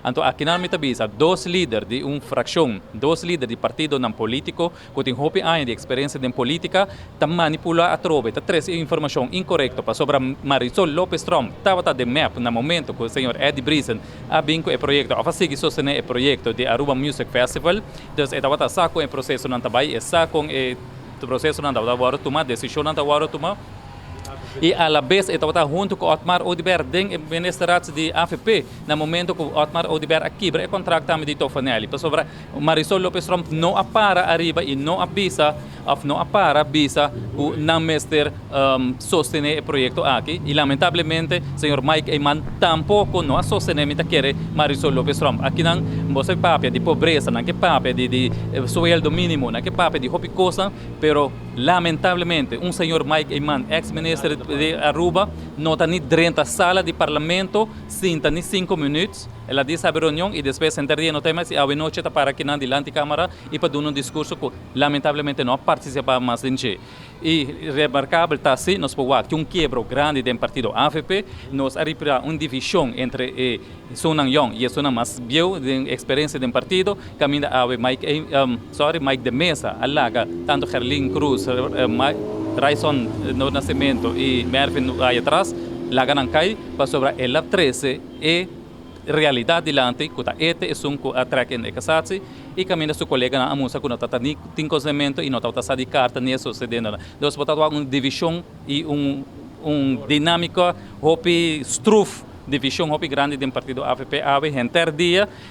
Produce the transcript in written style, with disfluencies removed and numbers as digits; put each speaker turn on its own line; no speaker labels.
Então, aqui na Mitabisa, dois líderes de uma fração, dois líderes de partido não político, que têm hopi anos de experiência em política, tam manipula a trove, tá traz informação incorreta para sobre Marisol Lopes Trump, estava de map no momento que o senhor Eddie Brisen a vinco o projeto, a fazer sostener o projeto de Aruba Music Festival, então estava saco o processo não trabalho, saco o processo não trabalho, tomar decisão não trabalho, tomar e a la vez estava junto com Otmar Odiber den ministerato de AFP no momento que Otmar Odiber quebra o contrato também de Tofanelli para sobre Marisol Lopes Trump não apara arriba e não avisa of não apara visa o não mestre sostener o projeto aqui e lamentavelmente senhor Mike Eyman tampouco não sostener mita quer Marisol Lopes Trump aqui não você papel de pobreza não que papel de sueldo mínimo não que papel de hobby coisa pero lamentavelmente senhor Mike Eyman ex-ministro de Aruba não está nem dentro da sala de parlamento, senta nem 5 minutos, ela diz a reunião e depois senta no tema e a noite está para aqui na diante câmara e para dar um discurso que lamentavelmente não participa mais de e remarcável está assim, nós podemos que quebro grande do partido AFP, nós arriba uma divisão entre Sunan Young e Sunan mais viu de experiência do partido, caminha a Mike de Mesa, alaga tanto Gerlin Cruz, Raison no Nascimento e Mervin aí atrás, lá ganham cai para sobre ela 13 e realidade dilante que tá este é um atraque em casasi e caminha seu colega na amusa que não tá tem conhecimento e não tá sa de carta nem sucedendo nós botamos uma divisão e dinâmica hopi struf divisão hopi grande do partido AFP ave dia